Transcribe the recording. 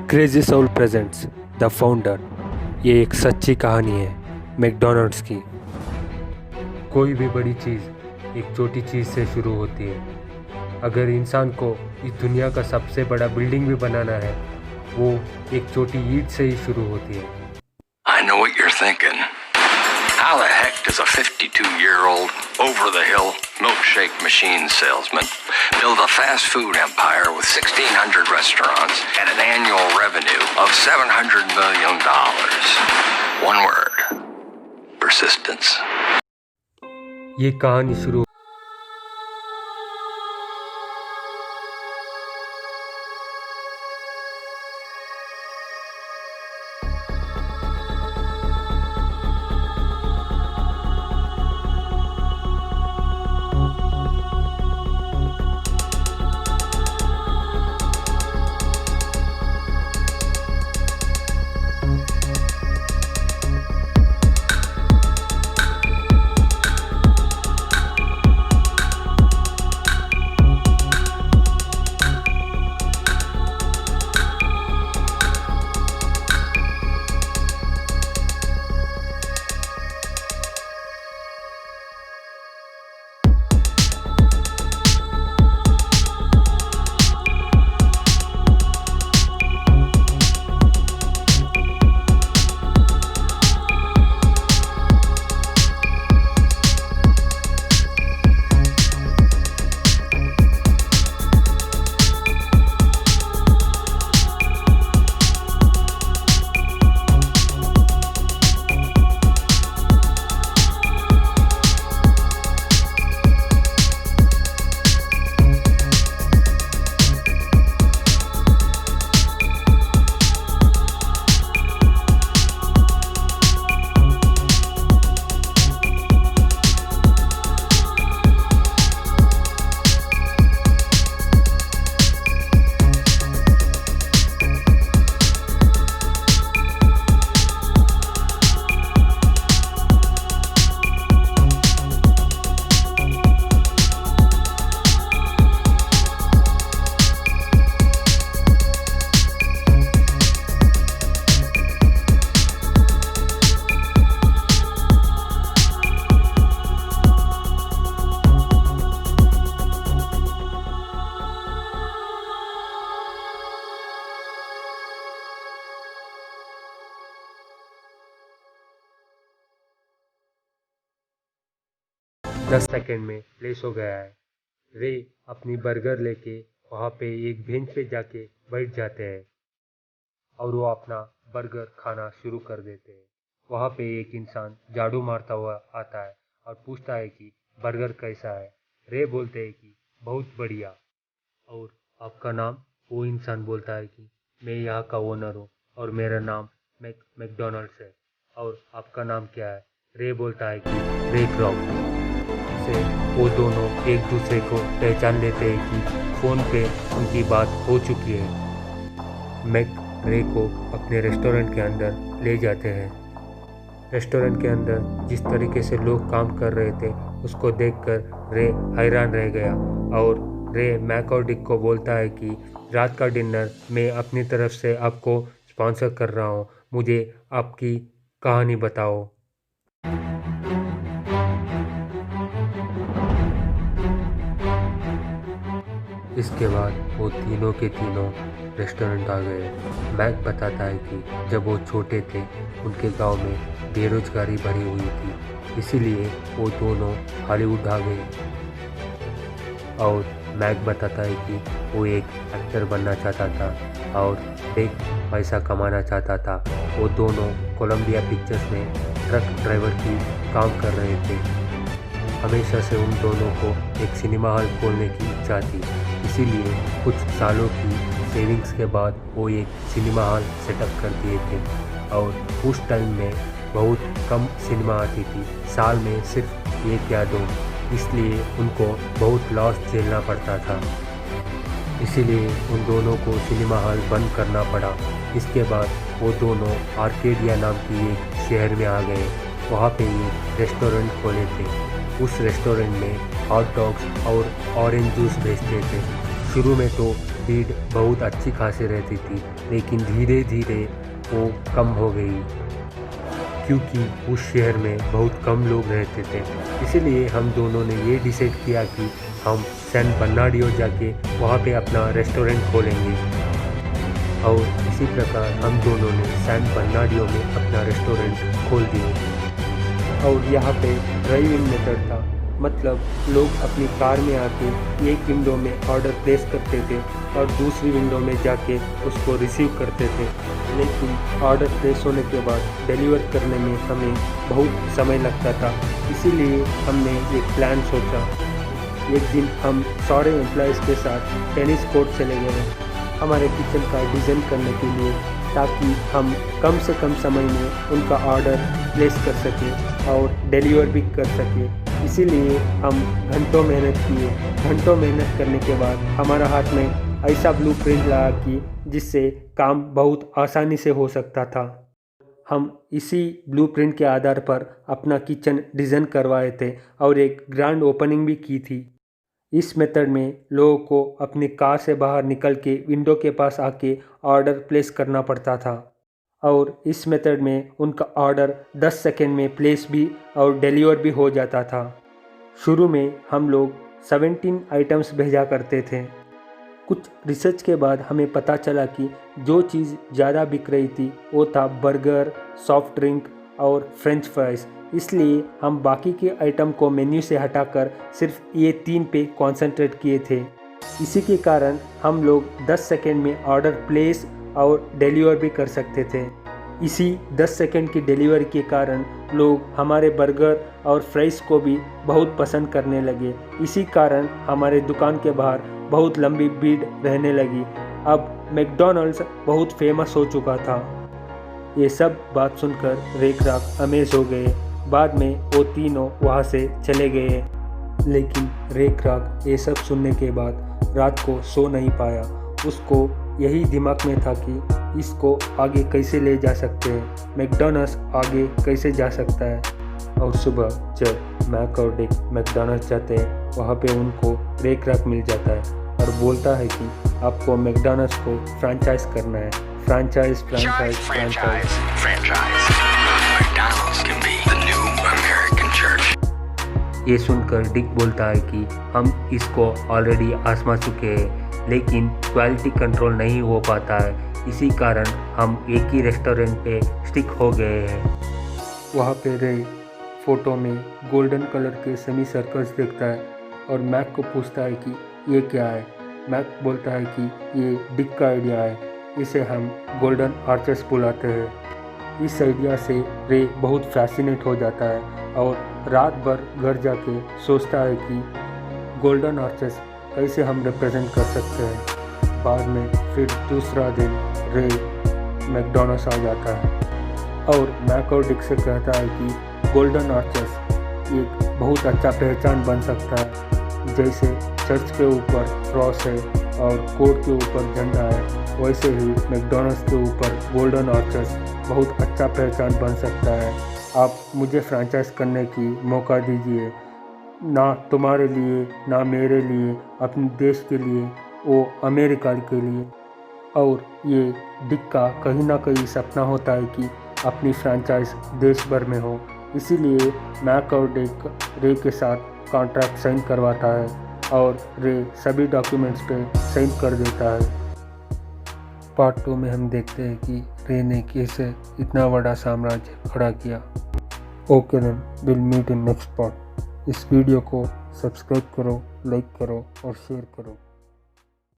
Crazy soul presents the founder. ये एक सच्ची कहानी है मैकडॉनल्ड्स की। कोई भी बड़ी चीज़ एक छोटी चीज़ से शुरू होती है। अगर इंसान को इस दुनिया का सबसे बड़ा बिल्डिंग भी बनाना है, वो एक छोटी ईंट से ही शुरू होती है। I know what you're thinking. How the heck does a 52-year-old, over-the-hill milkshake machine salesman build a fast food empire with 1,600 restaurants and an annual revenue of $700 million? One word: persistence. ये कहानी शुरू 10 second में place हो गया है। रे अपनी burger लेके वहाँ पे एक बेंच पे जाके बैठ जाते हैं और वो अपना बर्गर खाना शुरू कर देते हैं। वहाँ पे एक इंसान झाड़ू मारता हुआ आता है और पूछता है कि बर्गर कैसा है। रे बोलते हैं कि बहुत बढ़िया। और आपका नाम? वो इंसान बोलता है कि मैं यहाँ का ओनर हूँ और मेरा नाम मैकडॉनल्ड्स है। और आपका नाम क्या है? रे बोलता है कि रे क्राउड। से वो दोनों एक दूसरे को पहचान लेते हैं कि फ़ोन पे उनकी बात हो चुकी है। मैक रे को अपने रेस्टोरेंट के अंदर ले जाते हैं। रेस्टोरेंट के अंदर जिस तरीके से लोग काम कर रहे थे उसको देखकर रे हैरान रह गया और रे मैक और डिक को बोलता है कि रात का डिनर मैं अपनी तरफ से आपको स्पॉन्सर कर रहा हूँ, मुझे आपकी कहानी बताओ। इसके बाद वो तीनों के तीनों रेस्टोरेंट आ गए। मैक बताता है कि जब वो छोटे थे उनके गांव में बेरोजगारी भरी हुई थी, इसीलिए वो दोनों हॉलीवुड आ गए। और मैक बताता है कि वो एक एक्टर बनना चाहता था और एक पैसा कमाना चाहता था। वो दोनों कोलंबिया पिक्चर्स में ट्रक ड्राइवर की काम कर रहे थे। हमेशा से उन दोनों को एक सिनेमा हॉल खोलने की इच्छा थी, इसीलिए कुछ सालों की सेविंग्स के बाद वो एक सिनेमा हॉल सेटअप कर दिए थे। और उस टाइम में बहुत कम सिनेमा आती थी, साल में सिर्फ 1 या 2, इसलिए उनको बहुत लॉस झेलना पड़ता था। इसीलिए उन दोनों को सिनेमा हॉल बंद करना पड़ा। इसके बाद वो दोनों आर्केडिया नाम की एक शहर में आ गए। वहाँ पे एक रेस्टोरेंट खोले थे। उस रेस्टोरेंट में हॉट डॉग्स और ऑरेंज जूस बेचते थे। शुरू में तो भीड़ बहुत अच्छी खासी रहती थी, लेकिन धीरे धीरे वो कम हो गई क्योंकि उस शहर में बहुत कम लोग रहते थे। इसीलिए हम दोनों ने ये डिसाइड किया कि हम सैन बर्नार्डिनो जाके वहाँ पे अपना रेस्टोरेंट खोलेंगे और इसी प्रकार हम दोनों ने सैन बर्नार्डिनो में अपना रेस्टोरेंट खोल दिया। और यहाँ पे ड्राइव इन मेथड था, मतलब लोग अपनी कार में आके एक विंडो में ऑर्डर प्लेस करते थे और दूसरी विंडो में जाके उसको रिसीव करते थे। लेकिन ऑर्डर प्लेस होने के बाद डिलीवर करने में हमें बहुत समय लगता था। इसीलिए हमने एक प्लान सोचा। एक दिन हम सारे एम्प्लॉयज़ के साथ टेनिस कोर्ट चले गए हमारे किचन का डिज़ाइन करने के लिए, ताकि हम कम से कम समय में उनका ऑर्डर प्लेस कर सकें और डिलीवर भी कर सकें। इसीलिए हम घंटों मेहनत किए। घंटों मेहनत करने के बाद हमारा हाथ में ऐसा ब्लूप्रिंट लगा कि जिससे काम बहुत आसानी से हो सकता था। हम इसी ब्लूप्रिंट के आधार पर अपना किचन डिज़ाइन करवाए थे और एक ग्रैंड ओपनिंग भी की थी। इस मेथड में लोगों को अपनी कार से बाहर निकल के विंडो के पास आके ऑर्डर प्लेस करना पड़ता था और इस मेथड में उनका ऑर्डर 10 सेकंड में प्लेस भी और डिलीवर भी हो जाता था। शुरू में हम लोग 17 आइटम्स भेजा करते थे। कुछ रिसर्च के बाद हमें पता चला कि जो चीज़ ज़्यादा बिक रही थी वो था बर्गर, सॉफ्ट ड्रिंक और फ्रेंच फ्राइज़। इसलिए हम बाकी के आइटम को मेन्यू से हटाकर सिर्फ ये 3 पे कॉन्सेंट्रेट किए थे। इसी के कारण हम लोग 10 सेकंड में ऑर्डर प्लेस और डिलीवर भी कर सकते थे। इसी 10 सेकंड की डिलीवरी के कारण लोग हमारे बर्गर और फ्राइज़ को भी बहुत पसंद करने लगे। इसी कारण हमारे दुकान के बाहर बहुत लंबी भीड़ रहने लगी। अब मैकडॉनल्ड्स बहुत फेमस हो चुका था। ये सब बात सुनकर रे क्रॉक अमेज हो गए। बाद में वो तीनों वहाँ से चले गए। लेकिन रे क्रॉक ये सब सुनने के बाद रात को सो नहीं पाया। उसको यही दिमाग में था कि इसको आगे कैसे ले जा सकते हैं, मैकडॉनल्ड्स आगे कैसे जा सकता है। और सुबह जब मैक और डिक मैकडॉनल्ड्स जाते हैं, वहाँ पे उनको रे क्रॉक मिल जाता है और बोलता है कि आपको मैकडॉनल्ड्स को फ्रेंचाइज करना है। Franchise franchise franchise franchise. McDonald's can be the new American church. ये सुनकर डिक बोलता है कि हम इसको ऑलरेडी आजमा चुके हैं, लेकिन क्वालिटी कंट्रोल नहीं हो पाता है। इसी कारण हम एक ही रेस्टोरेंट पे स्टिक हो गए हैं। वहाँ पे रे फोटो में गोल्डन कलर के सेमी सर्कल्स देखता है और मैक को पूछता है कि ये क्या है। मैक बोलता है कि ये डिक का आइडिया है, इसे हम गोल्डन आर्चेस बुलाते हैं। इस आइडिया से रे बहुत फैसिनेट हो जाता है और रात भर घर जाके सोचता है कि गोल्डन आर्चेस कैसे हम रिप्रेजेंट कर सकते हैं। बाद में फिर दूसरा दिन रे मैकडॉनल्ड्स आ जाता है और मैक और डिक से कहता है कि गोल्डन आर्चेस एक बहुत अच्छा पहचान बन सकता है। जैसे चर्च के ऊपर क्रॉस है और कोर्ट के ऊपर झंडा है, वैसे ही मैकडॉनल्ड्स के ऊपर गोल्डन आर्चेस बहुत अच्छा पहचान बन सकता है। आप मुझे फ्रेंचाइज करने की मौका दीजिए, ना तुम्हारे लिए ना मेरे लिए, अपने देश के लिए, वो अमेरिका के लिए। और ये डिक का कहीं ना कहीं सपना होता है कि अपनी फ्रेंचाइज देश भर में हो। इसीलिए मैक और डिक रे के साथ कॉन्ट्रैक्ट साइन करवाता है और रे सभी डॉक्यूमेंट्स पे साइन कर देता है। पार्ट 2 में हम देखते हैं कि रे ने कैसे इतना बड़ा साम्राज्य खड़ा किया। Okay then, will meet in next part. इस वीडियो को सब्सक्राइब करो, लाइक करो और शेयर करो।